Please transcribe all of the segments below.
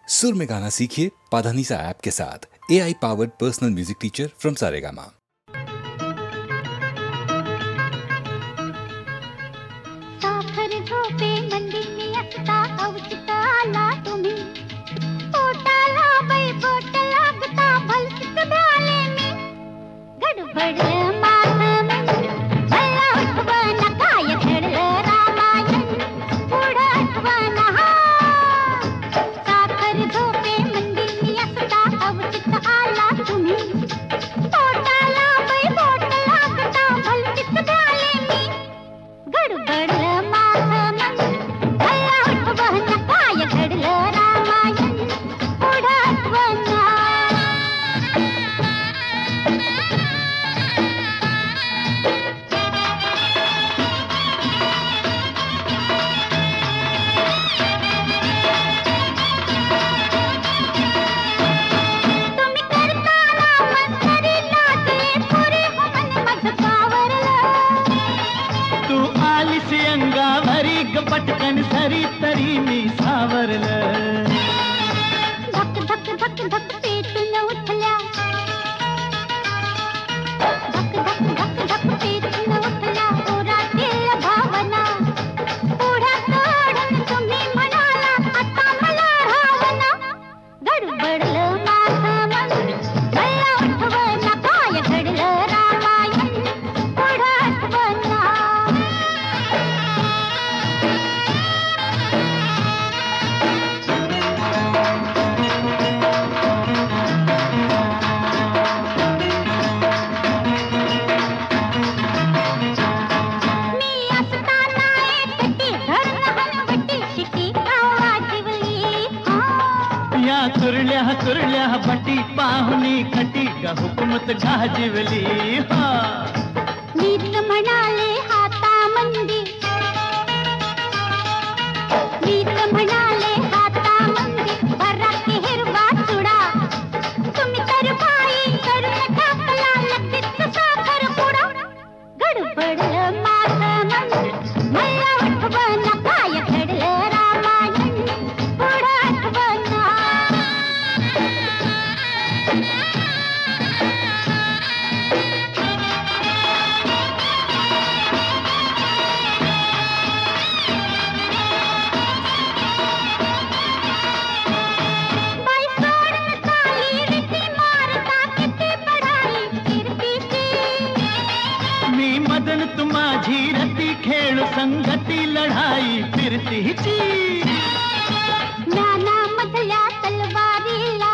सुर में गाना सीखिए पाधानीसा ऐप के साथ। AI powered personal music teacher from Saregama. साखर झोपे मंदिनी असता अवचित आला तुम्ही पोटाला बाई बोट लागता भलसित भ्याले मी गडबड माथ मला उठवण काय घडलं रामायण पुढं आठवण साखर झोपे मंदिनी असता अवचित आला तुम्ही पोटाला बाई बोट लागता भलसित भ्याले मी गडबड काय घडलं रामायण पुढं आठवण तुम्ही करताना मस्करी लागले पुरे हो मन माझं पावरलं तू आलीस अंगावरी ग पटकन सरी तरी मी सावरलं धक धक धक धक पेटून उठल्या धक धक धक धक पेटून उठल्या पोरातील भावना पुढ्या काढून तुम्ही म्हणाला आता मला रावना गडबडलं माझं मन मला उठवण काय घडलं रामायण पुढं आठवण कुरल्या बटी पाहुणी खटी का हुकमत गाजिवली हा नीत म्हणाले हाता मंदी नीत म्हणाले हाता मंदी बराकी हिरवा चुडा तुम्ही तर बाई करून टाकला लगेच साखर पुडा गडबडलं माझं मन मला उठवण काय घडलं रामायण पुढं आठवण माझी रती खेळ संगती लढाई फिरतीची ज्ञाना मधल्या तलवारीला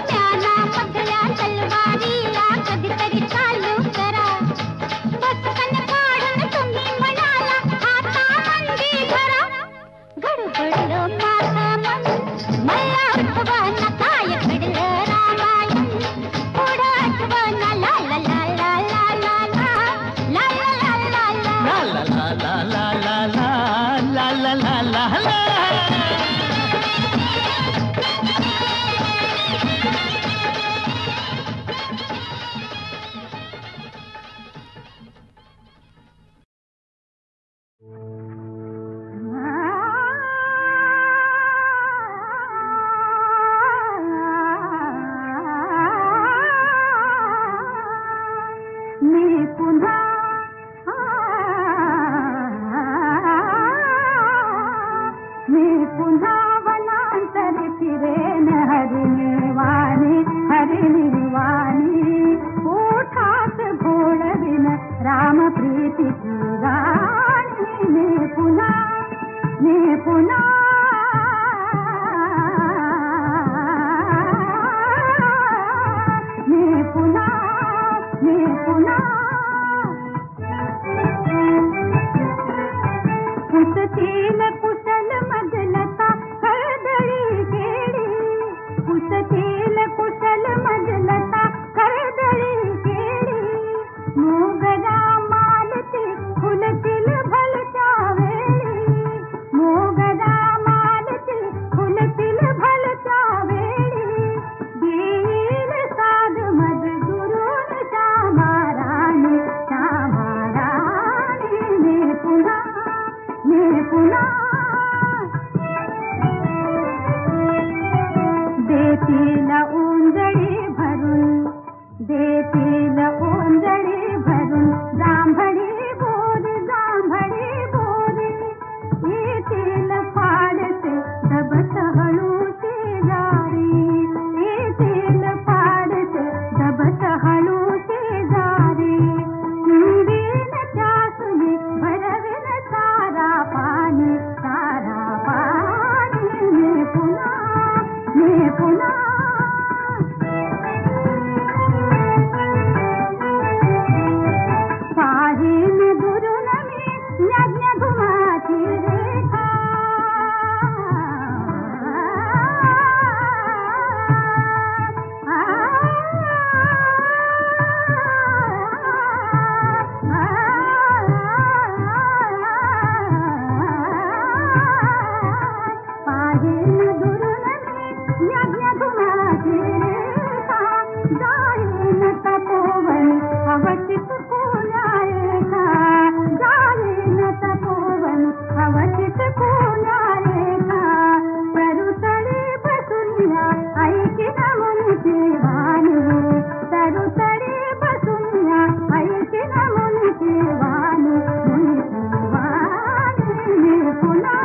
ज्ञाना मधल्या तलवारीला कधीतरी चालू करा बचकन काढून तुम्ही म्हणाला आता मंदी धरा गडबडलं माझं मन मला उठवण काय घडलं रामायण पुढं आठवण ला ला ला ला देतील उंजळी भरून, देतील उंजळी भरून, जांभळी बोरी जांभळी बोरी, येतील फाडते धबत हळू शेजारी, येतील फाडते धबत हळू शेजारी, बिन त्यासुनी भरवेन तारा पाणी, तारा पाणी, मी पुन्हा पाहीन दुरून मी यज्ञ घुमाची रेखा, पाहीन दुरून मी यज्ञ घुमाची रेखा, जाईन तपोवन अवचित पुण्यारेखा, जाईन तपोवन अवचित पुण्यारेखा, तरुतळी बसून ऐकिन मुनीची वाणी, तरुतळी बसून ऐकिन मुनीची वाणी, मुनीची वाणी, मी पुन्हा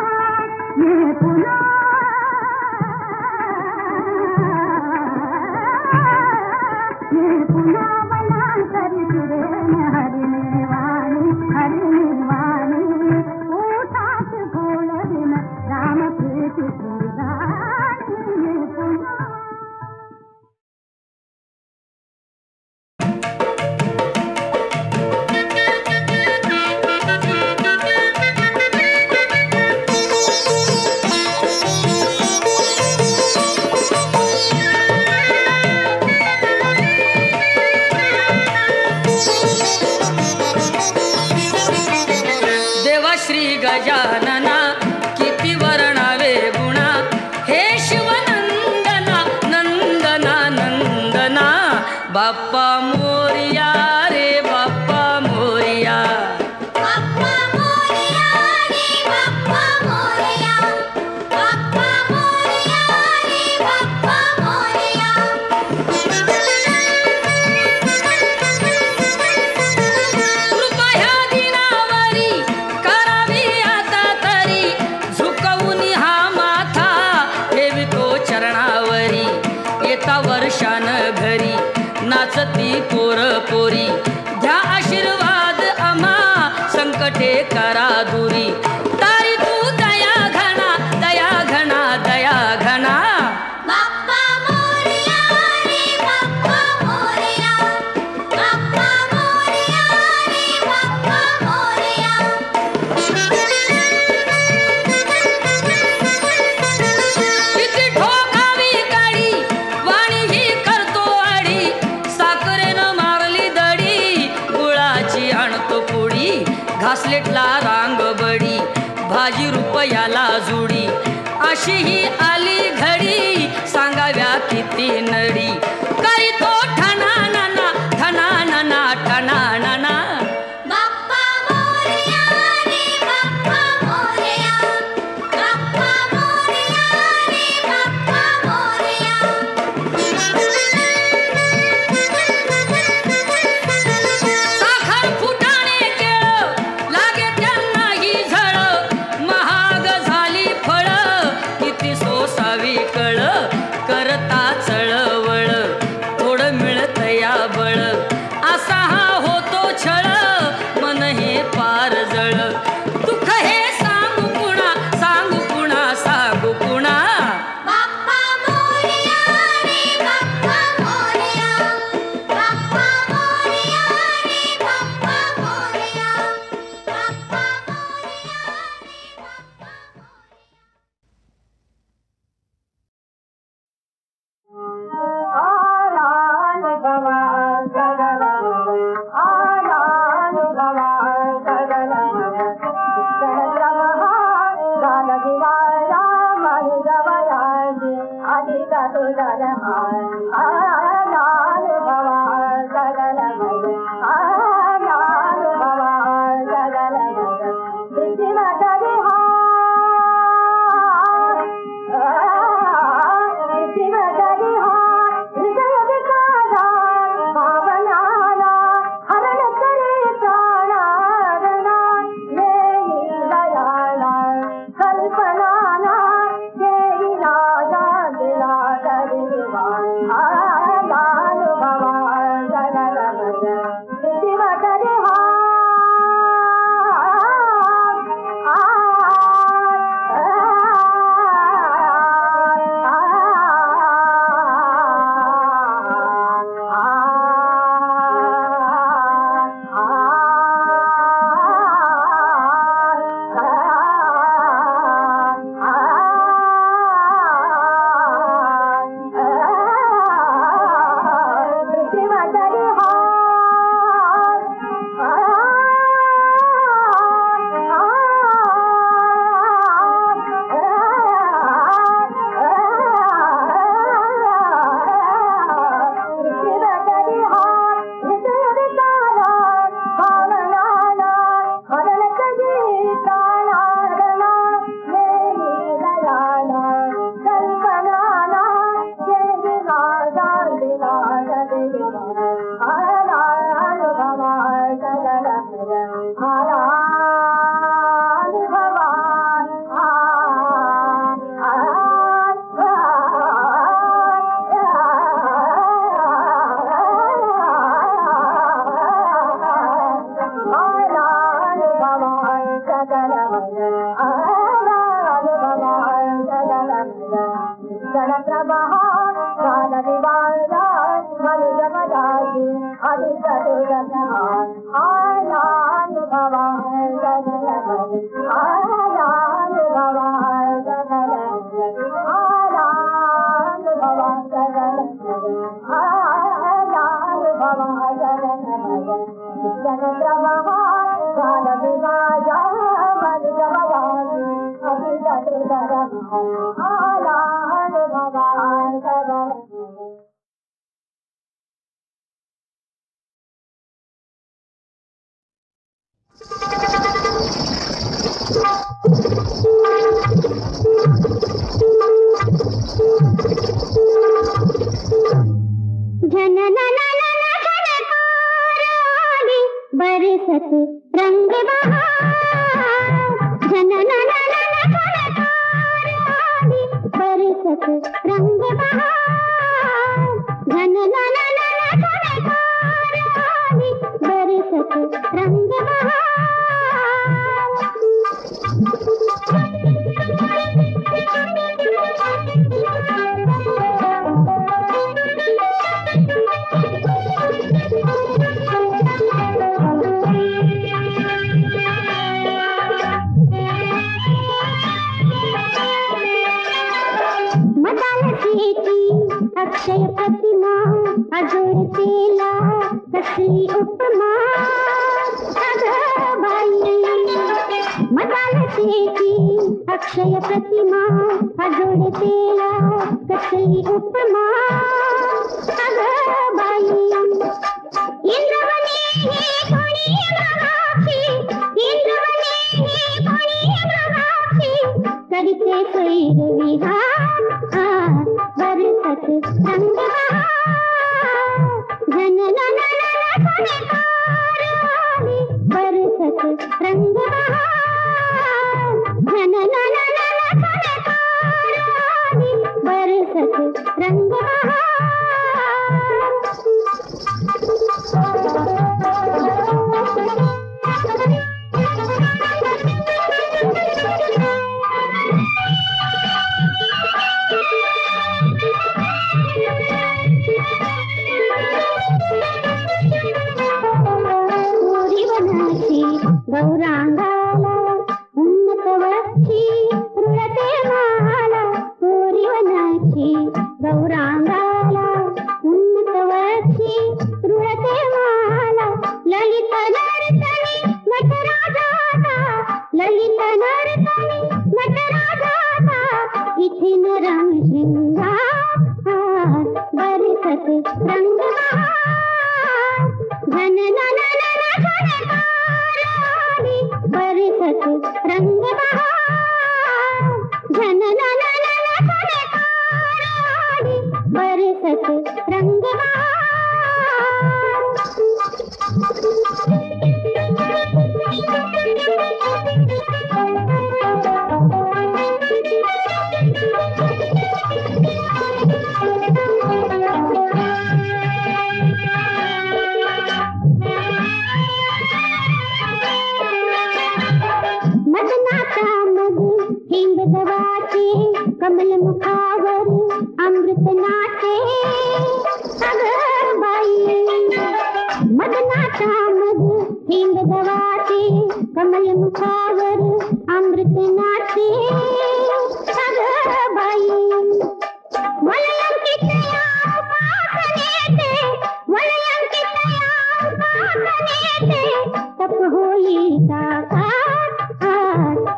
पुन्हा वनांतरी फिरेन हरिणी वाणी, ओठात घोळवीन रामप्रीतीची गाणी, पुन्हा गजानना किती वर्णावे गुणा, हे शिवनंदना नंदना नंदना, बाप्पा मोरया रे बाप्पा मोरया, बाप्पा मोरया रे बाप्पा मोरया, बाप्पा मोरया रे बाप्पा मोरया, कृपा ह्या दिनावरी करावी आता तरी, झुकवून हा माथा ठेवितो चरणावरी, येता वर्षान घरी नाचती पोर पोरी, द्या आशीर्वाद आम्हा संकटे करा दुरी, तारी तू दया घना दया घना दया घना, बाप्पा मोरया रे बाप्पा मोरया, बाप्पा मोरया रे बाप्पा मोरया, किती ठोकावी काडी वाणी ही करतो आडी, साखरेनं मारली दडी गुळाची आणतो पुडी, घासलेटला रांग बडी भाजी रुपयाला जुडी, अशी ही आली घडी सांगाव्या किती नडी, करी तो ठना नाना ठना नाना ठना नाना, बाप्पा मोरया रे बाप्पा मोरया, बाप्पा मोरया रे बाप्पा मोरया, साखर फुटाणे केळ लागे त्यांना ही झळ, महाग झाली फळ किती सोसावी कळ, करता चळवळ थोडं मिळत या बळ, असा हा होतो छळ मन हे पार जळ, दुःख हे सांगू कुणा सांगू कुणा सांगू कुणा, बाप्पा मोरया रे बाप्पा मोरया, बाप्पा मोरया रे बाप्पा मोरया, बाप्पा मोरया रे बाप्पा मोरया, बरसत रंग बहार बरसत रंग बहार बरसत रंग बहार अक्षय प्रतिमा अजोड केला कसली उपमा बाई मदालसेची अक्षय प्रतिमा अजोड केला कसली उपमा बाई इंद्रवने हे कोणी महाक्षी इंद्रवने हे कोणी महाक्षी करिते सैर विहार बरसत रंग बरसत रंग बरसत रंग गौरांगाला उन्नत वक्षी रुळते माला पूरीवनाची गौरांगाला उन्नत वक्षी रुळते माला ललित नर्तनी नटराजाचा ललित नर्तनी नटराजाचा इथिन रंग शृंगार बरसत रंग घन बरसत रंग बरसत रंग कमल मुखावर अमृत नाचे बाई मदनाचा मध हिंग गवाचे कमल मुखावर अमृत नाचे बाई वलयंकित या उपासनेचे तप होई साकार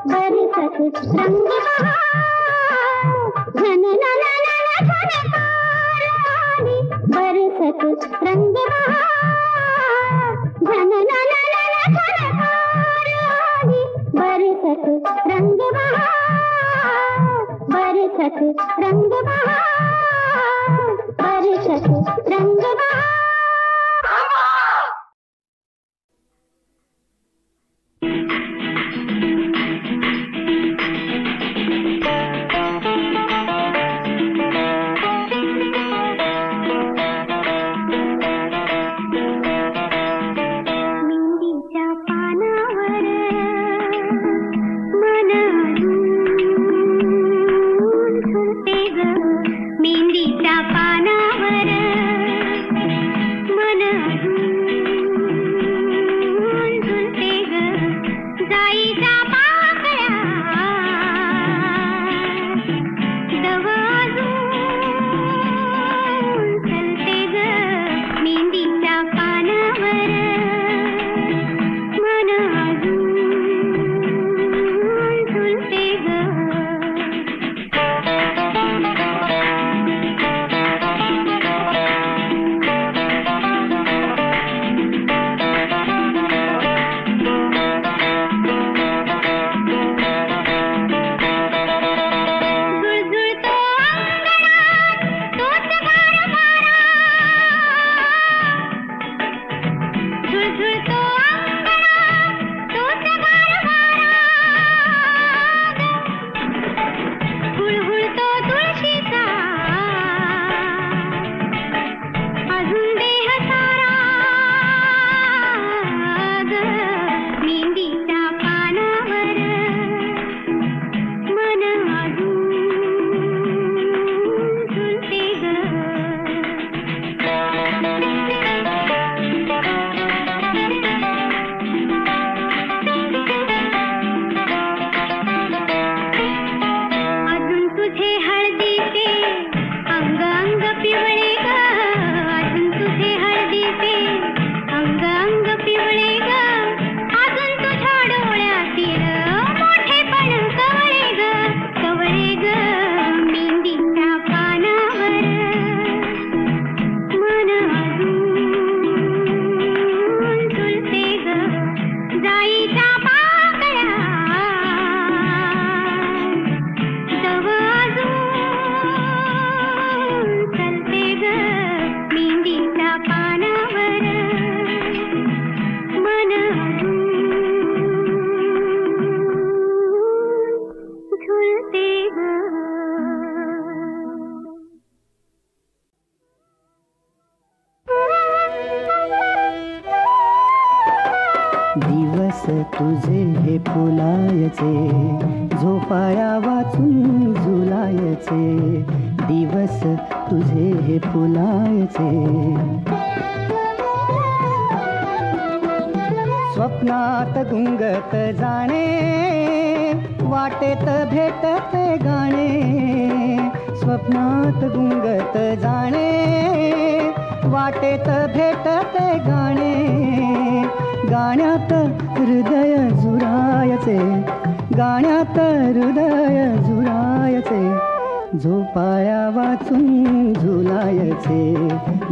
बरसत रंग बरसत रंग बरसत रंग बरसत रंग बरसत रंग तुझे हे फुलायचे, झोपाया वाचून झुलायचे, दिवस तुझे हे फुलायचे. स्वप्नात गुंगत जाणे, वाटेत भेटते गाणे, स्वप्नात गुंगत जाणे, वाटेत भेटते गाणे, गाण्यात हृदय झुरायचे, गाण्यात हृदय झुरायचे, झोपाया वाचून झुलायचे,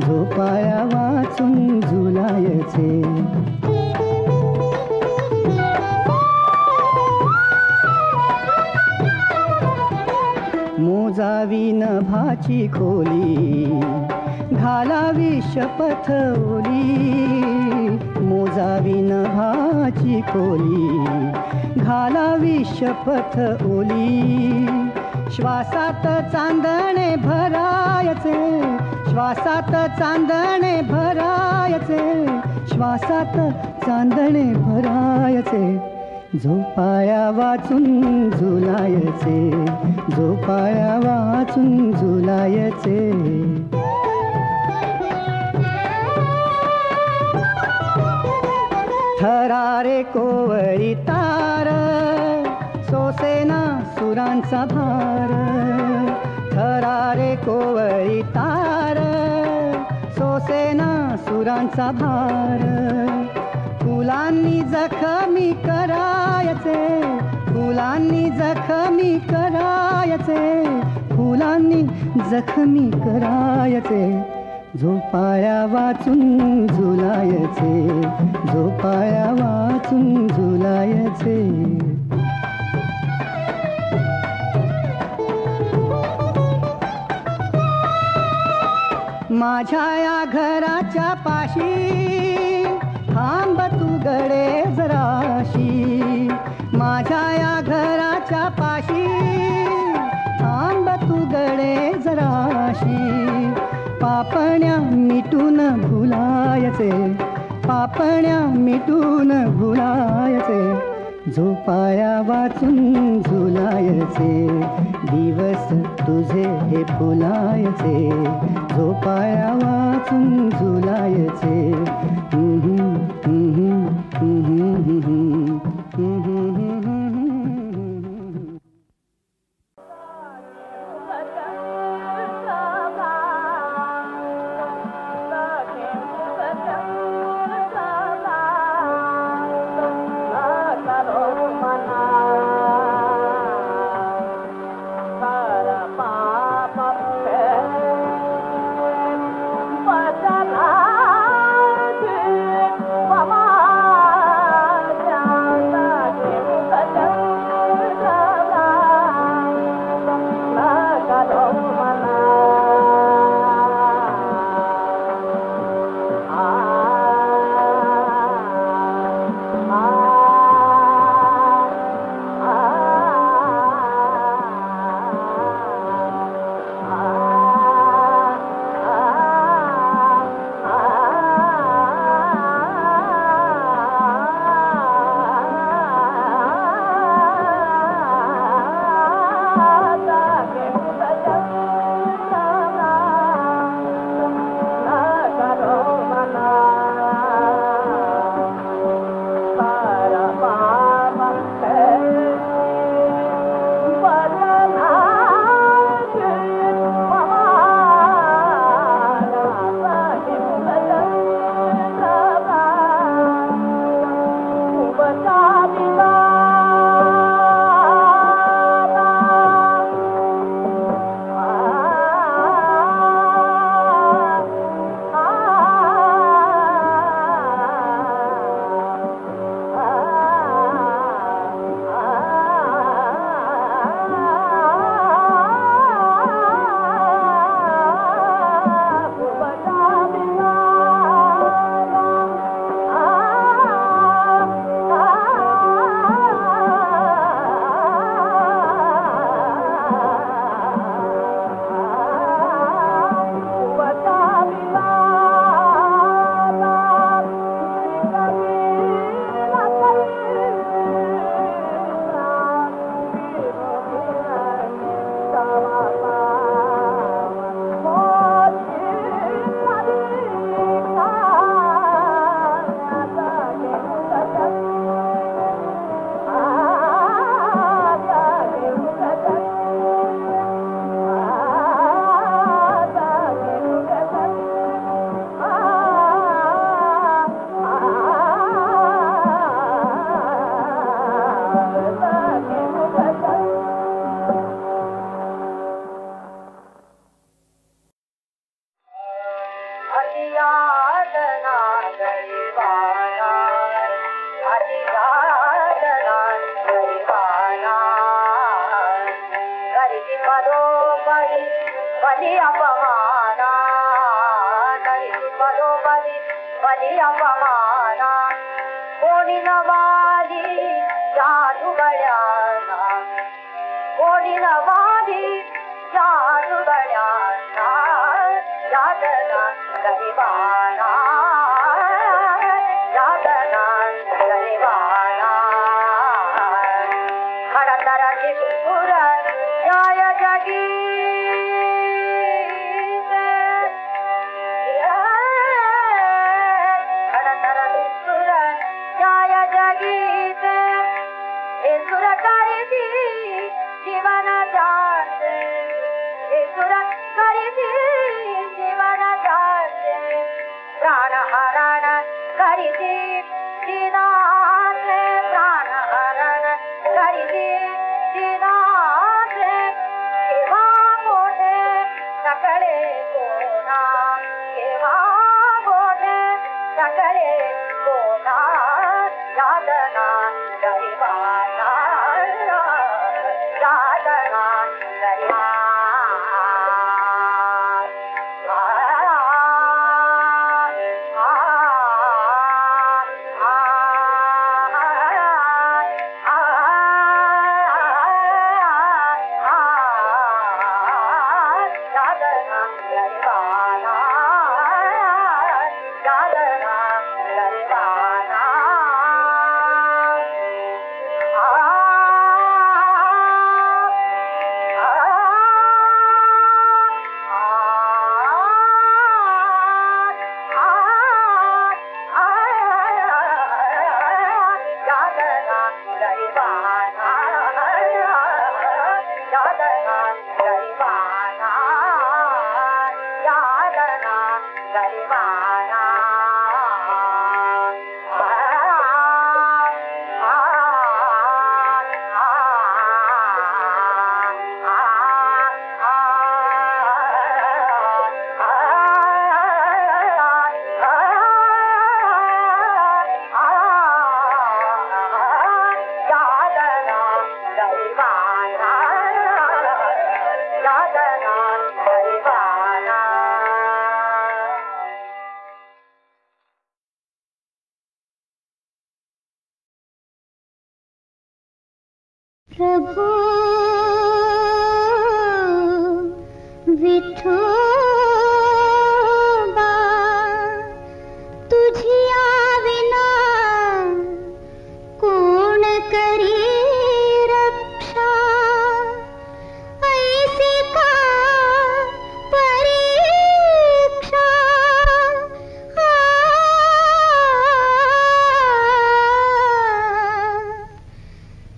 झोपाया वाचून झुलायचे. मोजावी नभाची खोली, घालावी शपथ ओली, मोजावी नभाची खोली, घालावी शपथ ओली, श्वासात चांदणे भरायचे, श्वासात चांदणे भरायचे, श्वासात चांदणे भरायचे, झोपाया वाचून झुलायचे, झोपाया वाचून झुलायचे. थरारे कोवळी तार, सोसेना सुरांचा भार, थरारे कोवळी तार, सोसेना सुरांचा भार, फुलांनी जखमी करायचे, फुलांनी जखमी करायचे, फुलांनी जखमी करायचे, झोपाया वाचून झुलायचे, झोपाया वाचून झुलायचे. माझ्या या घराच्या पाशी थांब तू गडे जराशी, माझ्या या घराच्या पाशी थांब तू गडे जराशी, पापण्या मिटून भुलायचे, पापण्या मिटून भुलायचे, झोपाया वाचून झुलायचे, दिवस तुझे हे फुलायचे, झोपाया वाचून झुलायचे. Baba माझी यातना गरिबाना, माझी यातना गरिबाना. गरिबी पदोपरी बली अपमाना, गरिबी पदोपरी बली अपमाना. कोणी नवाली जादू गड्याना, कोणी नवाली जादू गड्याना. यातना गरिबाना, यातना गरिबाना. खडतराची सुर न्याय जगी, खडतराची सुर न्याय जगीत. हे सुर करीती जीवन जाते, हे सुर करीती जीवन जाते. प्राणहरण करीती दिनाते, प्राणहरण करीती दिनाते. केव्हा मोठे सकळे कोणा, केव्हा मोठे सकळे कोणा. यातना गरिबाना, यातना गरिबाना. प्रभु विठोबा, तुझिया विना कोण करी रक्षा. ऐसी का परीक्षा,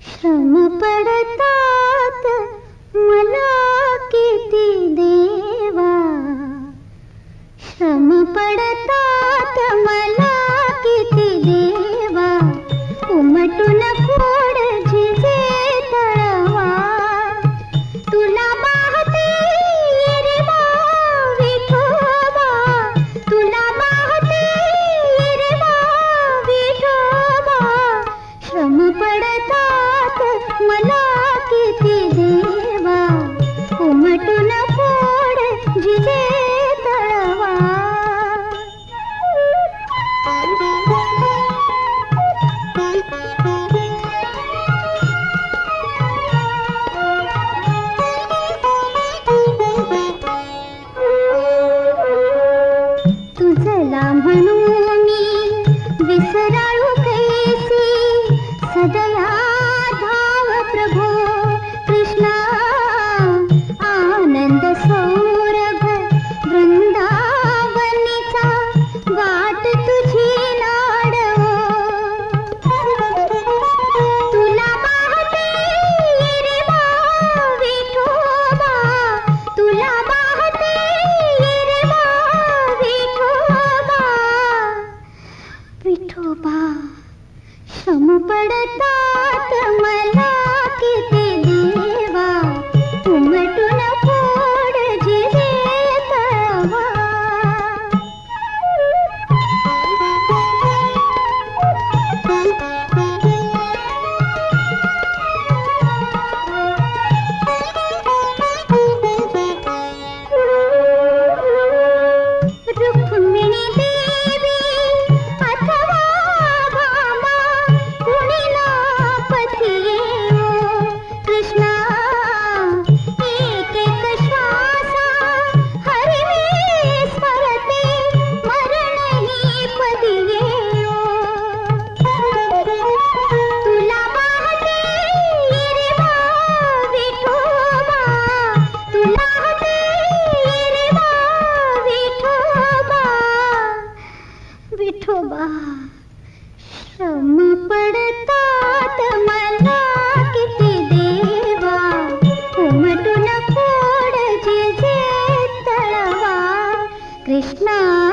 श्रम पडतात मला किती देवा. कृष्णा